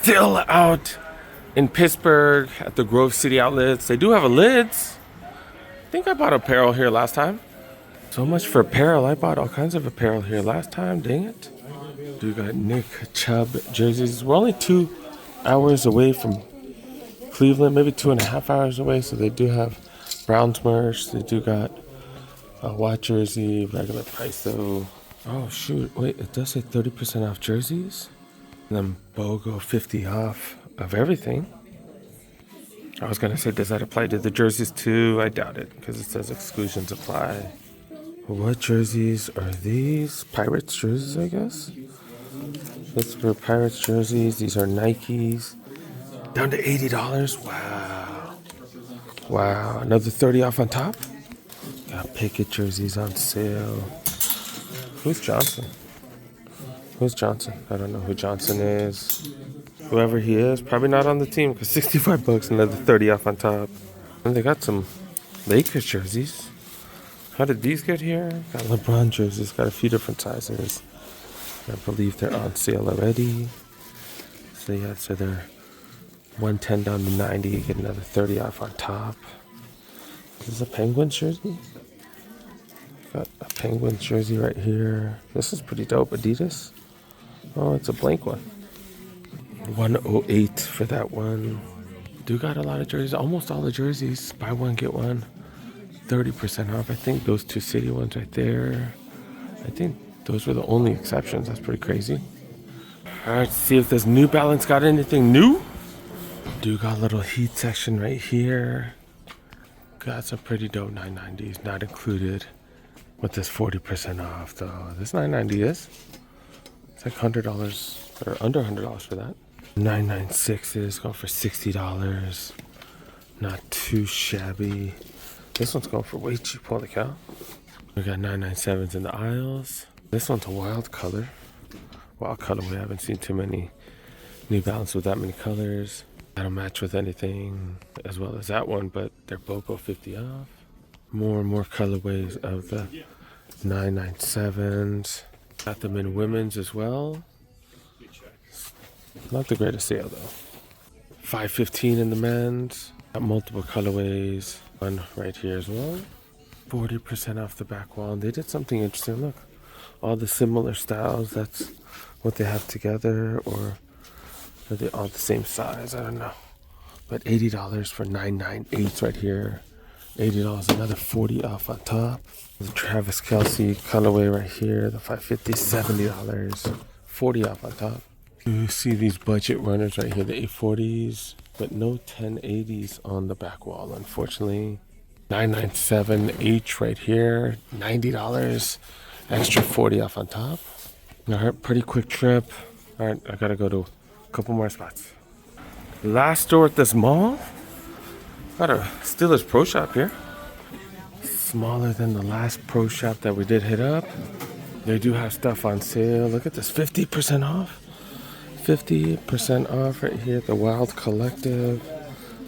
Still out in Pittsburgh at the Grove City outlets. They do have a lids. I think I bought apparel here last time. So much for apparel. I bought all kinds of apparel here last time. Dang it. Do got Nick Chubb jerseys. We're only 2 hours away from Cleveland, maybe 2.5 hours away. So they do have Browns merch. They do got a white jersey, regular price though. Oh shoot, wait, it does say 30% off jerseys. And then BOGO 50 off of everything. I was gonna say, does that apply to the jerseys too? I doubt it, because it says exclusions apply. What jerseys are these? Pirates jerseys, I guess? This for Pirates jerseys. These are Nikes. Down to $80. Wow. Wow. Another 30 off on top. Got Pickett jerseys on sale. Who's Johnson? Who's Johnson? I don't know who Johnson is. Whoever he is, probably not on the team, because $65, another 30 off on top. And they got some Lakers jerseys. How did these get here? Got LeBron jerseys, got a few different sizes. I believe they're on sale already. So yeah, so they're 110 down to 90, get another 30 off on top. Is this a Penguins jersey? Got a Penguins jersey right here. This is pretty dope. Adidas. Oh, it's a blank one. 108 for that one. Do got a lot of jerseys. Almost all the jerseys. Buy one, get one. 30% off. I think those two city ones right there. I think those were the only exceptions. That's pretty crazy. All right, see if this New Balance got anything new. Do got a little Heat section right here. Got some pretty dope 990s, not included with this 40% off though. This 990 is. It's like $100 or under $100 for that. 996s going for $60. Not too shabby. This one's going for way cheap. Holy cow. We got 997s in the aisles. This one's a wild color. Wild color. We haven't seen too many New Balance with that many colors. I don't match with anything as well as that one, but they're BOGO 50 off. More and more colorways of the 997s. Got them in women's as well. Not the greatest sale though. 515 in the men's. Got multiple colorways. One right here as well. 40% off the back wall. And they did something interesting. Look, all the similar styles. That's what they have together, or are they all the same size? I don't know. But $80 for 998s right here. $80, another 40 off on top. The Travis Kelce colorway right here. The 550, $70. 40 off on top. You see these budget runners right here, the 840s, but no 1080s on the back wall, unfortunately. 997H right here, $90. Extra 40 off on top. All right, pretty quick trip. All right, I gotta go to a couple more spots. Last store at this mall. Got a Steelers Pro Shop here. Smaller than the last Pro Shop that we did hit up. They do have stuff on sale. Look at this, 50% off. 50% off right here at the Wild Collective.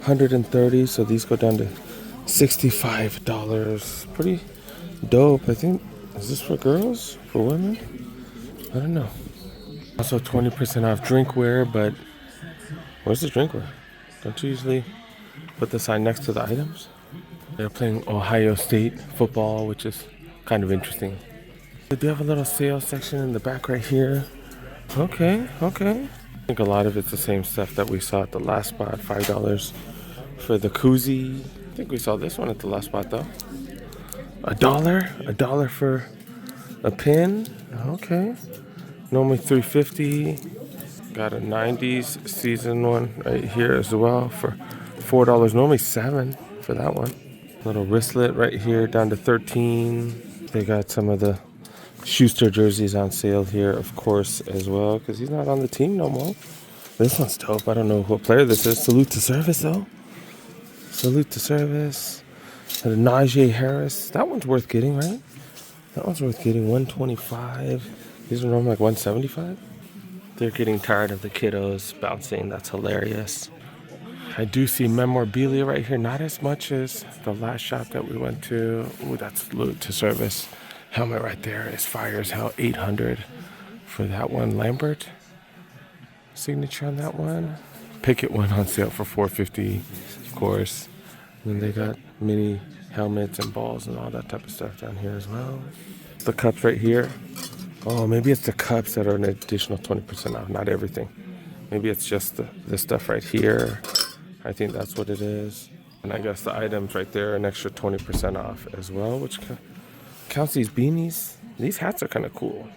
130, so these go down to $65. Pretty dope. I think, is this for girls? For women? I don't know. Also 20% off drinkware, but where's the drinkware? Don't you usually put the sign next to the items? They're playing Ohio State football, which is kind of interesting. They do have a little sales section in the back right here. Okay. I think a lot of it's the same stuff that we saw at the last spot. $5 for the koozie. I think we saw this one at the last spot though. $1 for a pin. Okay. Normally $3.50. Got a 90s season one right here as well for $4. Normally $7 for that one. Little wristlet right here down to $13. They got some of the Schuster jerseys on sale here, of course, as well, because he's not on the team no more. This one's dope. I don't know what player this is. Salute to service, though. Salute to service. And Najee Harris. That one's worth getting, right? That one's worth getting. $125. These are normally like $175. They're getting tired of the kiddos bouncing. That's hilarious. I do see memorabilia right here. Not as much as the last shop that we went to. Ooh, that's Salute to service. Helmet right there is fire as hell. $800 for that one. Lambert. signature on that one. Picket one on sale for $4.50, of course. And then they got mini helmets and balls and all that type of stuff down here as well. The cups right here. Oh, maybe it's the cups that are an additional 20% off, not everything. Maybe it's just the stuff right here. I think that's what it is. And I guess the items right there, an extra 20% off as well, which counts these beanies. These hats are kind of cool.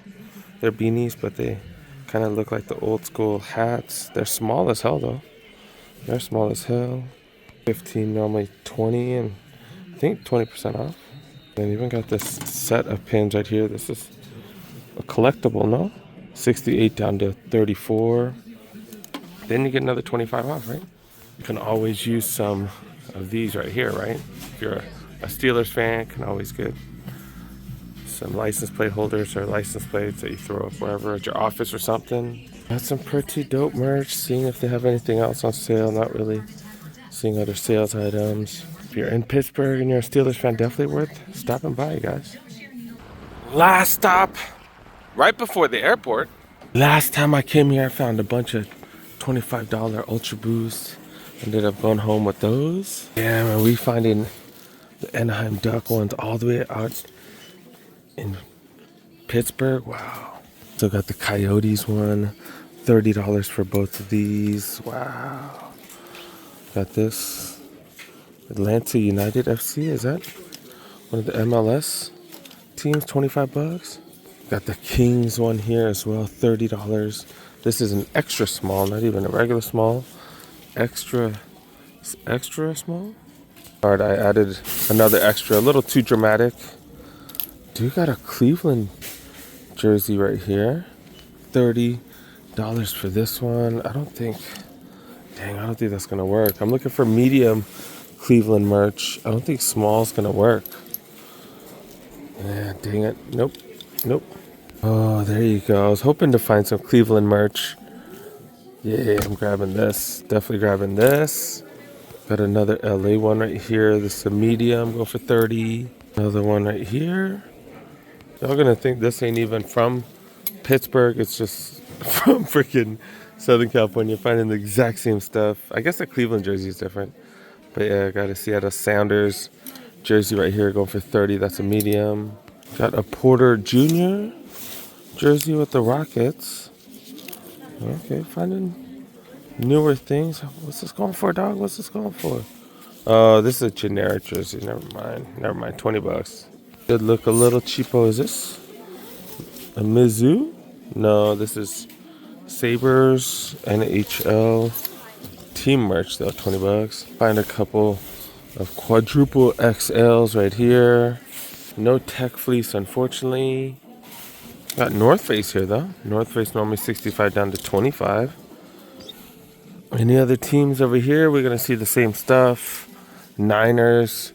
They're beanies, but they kind of look like the old school hats. They're small as hell though. They're small as hell. 15, normally 20, and I think 20% off. And even got this set of pins right here. This is a collectible, no? 68 down to 34. Then you get another 25 off, right? You can always use some of these right here, right? If you're a Steelers fan, can always get some license plate holders or license plates that you throw up wherever at your office or something. Got some pretty dope merch. Seeing if they have anything else on sale. Not really seeing other sales items. If you're in Pittsburgh and you're a Steelers fan, definitely worth stopping by, guys. Last stop, right before the airport. Last time I came here, I found a bunch of $25 Ultra Boost. Ended up going home with those. Yeah, man, we finding the Anaheim Duck ones all the way out in Pittsburgh. Wow. Still got the Coyotes one. $30 for both of these. Wow. Got this Atlanta United FC. Is that one of the MLS teams? $25. Got the Kings one here as well. $30. This is an extra small, not even a regular small. Extra small. All right, I added another extra, a little too dramatic. Dude, got a Cleveland jersey right here. $30 for this one. I don't think that's gonna work. I'm looking for medium Cleveland merch. I don't think small's gonna work. Yeah, dang it. Nope. Oh, there you go. I was hoping to find some Cleveland merch. Yeah, I'm grabbing this. Definitely grabbing this. Got another LA one right here. This is a medium. Go for 30. Another one right here. Y'all gonna think this ain't even from Pittsburgh. It's just from freaking Southern California. Finding the exact same stuff. I guess the Cleveland jersey is different. But yeah, I got a Seattle Sounders jersey right here. Going for 30. That's a medium. Got a Porter Jr. jersey with the Rockets. Okay, finding newer things. What's this going for, dog? What's this going for? Oh, this is a generic jersey. Never mind. $20. Did look a little cheapo. Is this a Mizzou? No, this is Sabres NHL team merch though. $20. Find a couple of quadruple XLs right here. No tech fleece, unfortunately. Got North Face here though. North Face normally 65 down to 25. Any other teams over here? We're gonna see the same stuff. Niners.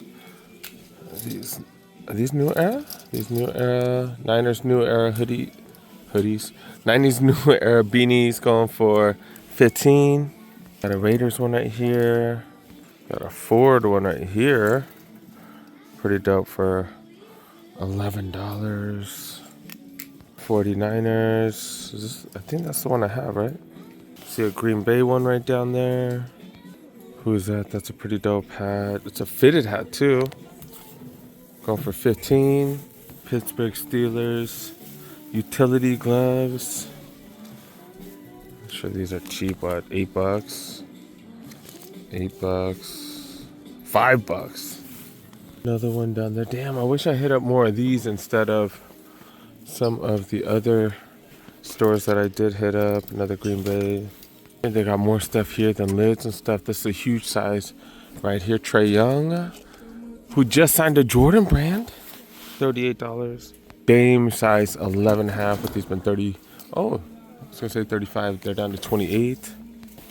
Are these new era? Niners new era hoodies. 90s new era beanies going for 15. Got a Raiders one right here. Got a Ford one right here. Pretty dope for $11. 49ers. I think that's the one I have, right? See a Green Bay one right down there. Who is that? That's a pretty dope hat. It's a fitted hat too. Going for 15. Pittsburgh Steelers. Utility gloves. I'm sure these are cheap. What? $8? $8. $5. Another one down there. Damn, I wish I hit up more of these instead of some of the other stores that I did hit up. Another Green Bay. And they got more stuff here than lids and stuff. This is a huge size right here. Trae Young, who just signed a Jordan brand. $38. Dame size 11.5, but these been 30. Oh, I was gonna say 35. They're down to 28.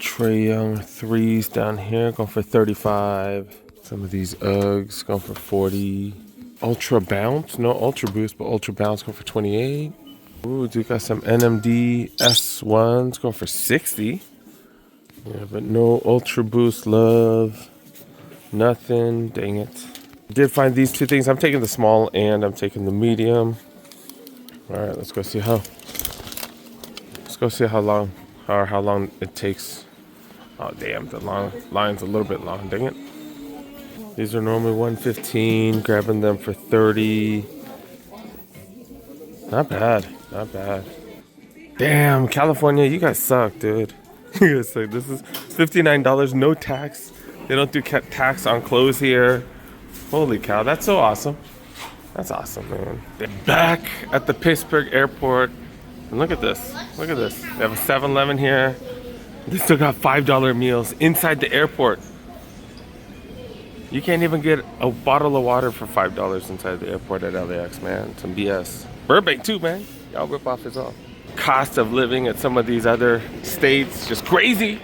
Trae Young 3s down here going for 35. Some of these Uggs going for 40. Ultra Bounce, no Ultra Boost, but Ultra Bounce going for 28. Ooh, we got some NMD S1s going for 60. Yeah, but no Ultra Boost love. Nothing. Dang it. Did find these two things. I'm taking the small and I'm taking the medium. All right, let's go see how or how long it takes. Oh damn, the line's a little bit long, dang it. These are normally $115, grabbing them for $30. Not bad, not bad. Damn, California, you guys suck, dude. You guys suck. This is $59, no tax. They don't do tax on clothes here. Holy cow, that's so awesome. That's awesome, man. They're back at the Pittsburgh airport. And look at this. Look at this. They have a 7-Eleven here. They still got $5 meals inside the airport. You can't even get a bottle of water for $5 inside the airport at LAX, man. Some BS. Burbank too, man. Y'all rip off as well. Cost of living at some of these other states, just crazy.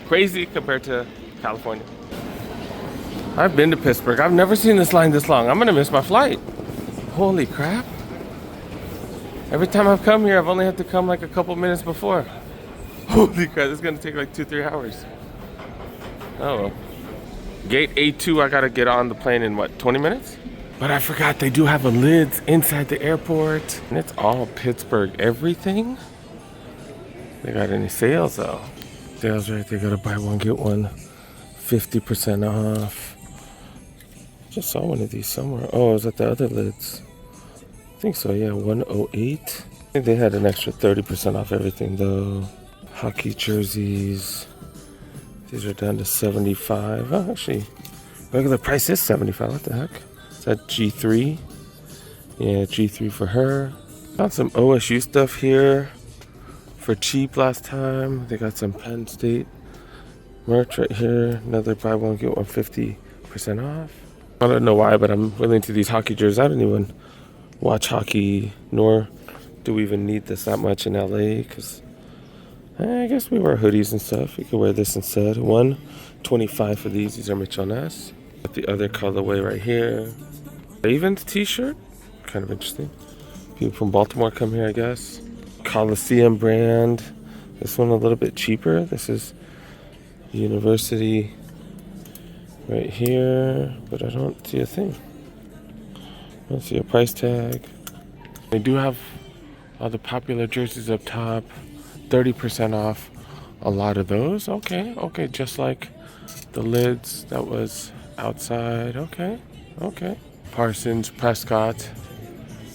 Crazy compared to California. I've been to Pittsburgh. I've never seen this line this long. I'm gonna miss my flight. Holy crap. Every time I've come here, I've only had to come like a couple minutes before. Holy crap, it's gonna take like 2-3 hours. Oh well. Gate A2, I gotta get on the plane in what, 20 minutes? But I forgot they do have a lids inside the airport. And it's all Pittsburgh everything. They got any sales though? Sales right, they gotta buy one, get one 50% off. Just saw one of these somewhere. Oh, it was at the other lids. I think so, yeah, 108. I think they had an extra 30% off everything though. Hockey jerseys. These are down to 75. Oh, actually, regular price is 75. What the heck? Is that G3? Yeah, G3 for her. Got some OSU stuff here for cheap last time. They got some Penn State merch right here. Another buy one, get one 50% off. I don't know why, but I'm really into these hockey jerseys. I don't even watch hockey, nor do we even need this that much in LA, because I guess we wear hoodies and stuff. You could wear this instead. $125 for these. These are Mitchell Ness. Got the other colorway right here. Ravens t-shirt. Kind of interesting. People from Baltimore come here, I guess. Coliseum brand. This one a little bit cheaper. This is University right here, but I don't see a thing. I don't see a price tag. They do have all the popular jerseys up top. 30% off a lot of those. Okay, just like the lids that was outside. Okay. Parsons, Prescott,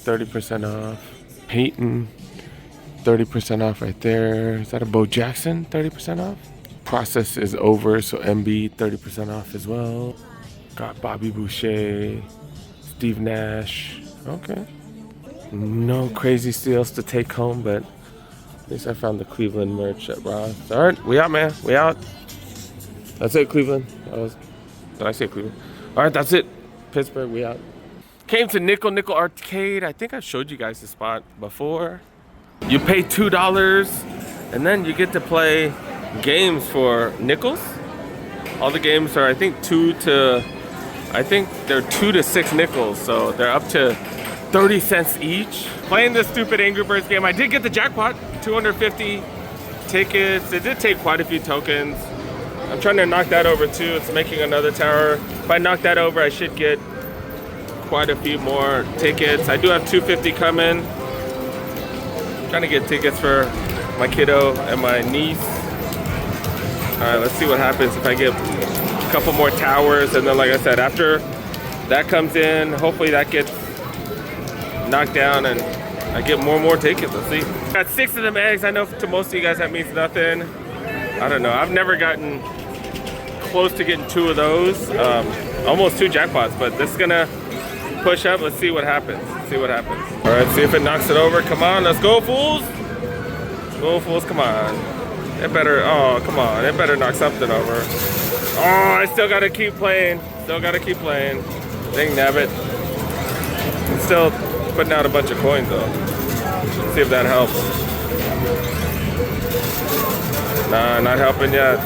30% off. Peyton, 30% off right there. Is that a Bo Jackson? 30% off. Process is over, so MB 30% off as well. Got Bobby Boucher, Steve Nash. Okay. No crazy steals to take home, but at least I found the Cleveland merch at Ross. All right, we out, man. We out. That's it, Cleveland. Did I say Cleveland? All right, that's it. Pittsburgh, we out. Came to Nickel Arcade. I think I showed you guys the spot before. You pay $2, and then you get to play games for nickels. All the games are, I think, 2 to 6 nickels, so they're up to 30 cents each. Playing this stupid Angry Birds game. I did get the jackpot, 250 tickets. It did take quite a few tokens. I'm trying to knock that over too. It's making another tower. If I knock that over, I should get quite a few more tickets. I do have 250 coming. Trying to get tickets for my kiddo and my niece. All right, let's see what happens if I get a couple more towers. And then, like I said, after that comes in, hopefully that gets knocked down and I get more tickets. Let's see. Got 6 of them eggs. I know to most of you guys that means nothing. I don't know. I've never gotten close to getting 2 of those. Almost 2 jackpots, but this is gonna push up. Let's see what happens. All right, see if it knocks it over. Come on, let's go, fools. Go, fools, come on. It better, oh, come on. It better knock something over. Oh, I still gotta keep playing. Dang nabbit. It's still putting out a bunch of coins though. Let's see if that helps. Nah, not helping yet.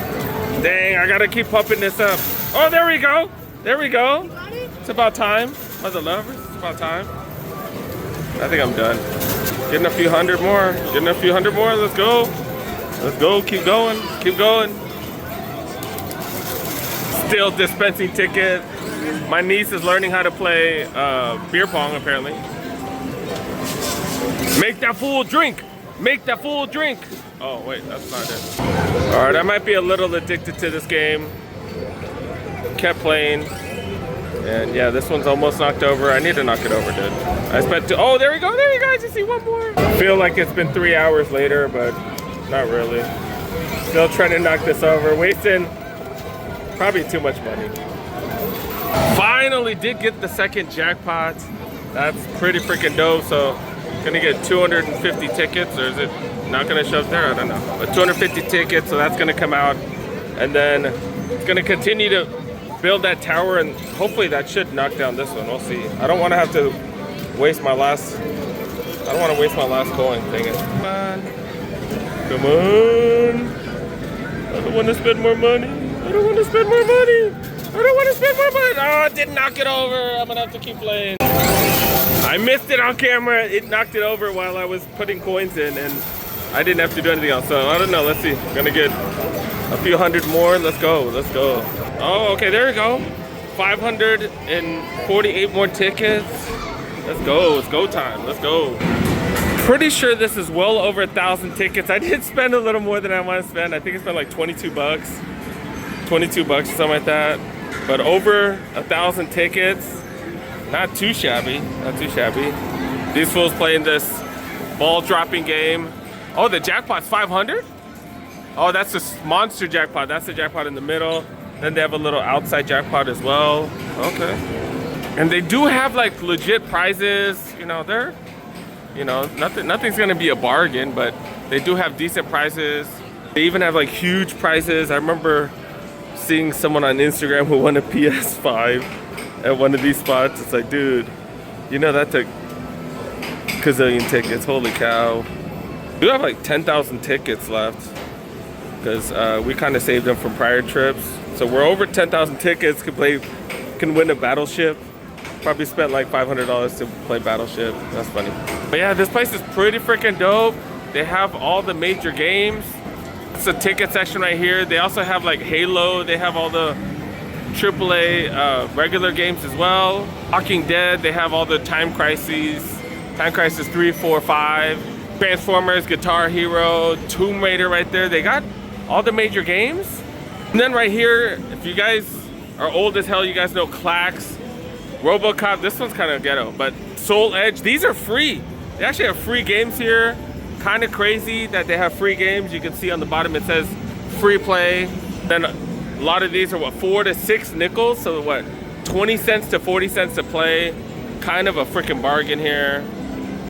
Dang, I gotta keep pumping this up. Oh, there we go. It's about time. Mother lovers, it's about time. I think I'm done. Getting a few hundred more. Let's go. Keep going. Still dispensing tickets. My niece is learning how to play beer pong, apparently. Make that fool drink. Oh, wait, that's not it. All right, I might be a little addicted to this game. Kept playing. And yeah, this one's almost knocked over. I need to knock it over, dude. I spent oh, there we go. There you go. I just see one more. I feel like it's been 3 hours later, but not really. Still trying to knock this over. Wasting probably too much money. Finally did get the second jackpot. That's pretty freaking dope. So gonna get 250 tickets, or is it not gonna show up there? I don't know. But 250 tickets, so that's gonna come out. And then it's gonna continue to build that tower, and hopefully that should knock down this one. We'll see. I don't want to have to waste my last. I don't want to waste my last coin. Dang it! Come on, come on! I don't want to spend more money. I don't want to spend more money. I don't want to spend more money. Oh, it didn't knock it over. I'm gonna have to keep playing. I missed it on camera. It knocked it over while I was putting coins in, and I didn't have to do anything else. So I don't know. Let's see. I'm gonna get a few hundred more. Let's go. Let's go. Oh, okay, there we go. 548 more tickets. Let's go. It's go time. Let's go. Pretty sure this is well over 1,000 tickets. I did spend a little more than I want to spend. I think I spent like 22 bucks. 22 bucks, something like that. But over 1,000 tickets. Not too shabby. Not too shabby. These fools playing this ball dropping game. Oh, the jackpot's 500? Oh, that's the monster jackpot. That's the jackpot in the middle. Then they have a little outside jackpot as well. Okay. And they do have like legit prizes. You know, they're, you know, nothing's gonna be a bargain, but they do have decent prizes. They even have like huge prizes. I remember seeing someone on Instagram who won a PS5 at one of these spots. It's like, dude, you know that took gazillion tickets. Holy cow. We have like 10,000 tickets left because we kind of saved them from prior trips. So we're over 10,000 tickets, can win a battleship. Probably spent like $500 to play battleship. That's funny. But yeah, this place is pretty freaking dope. They have all the major games. It's a ticket section right here. They also have like Halo. They have all the AAA regular games as well. Walking Dead. They have all the Time Crises. Time Crisis 3, 4, 5. Transformers, Guitar Hero, Tomb Raider right there. They got all the major games. And then right here, if you guys are old as hell, you guys know Clax, RoboCop. This one's kind of ghetto, but Soul Edge. These are free. They actually have free games here. Kind of crazy that they have free games. You can see on the bottom it says free play. Then a lot of these are what, 4 to 6 nickels. So what, 20 cents to 40 cents to play. Kind of a freaking bargain here.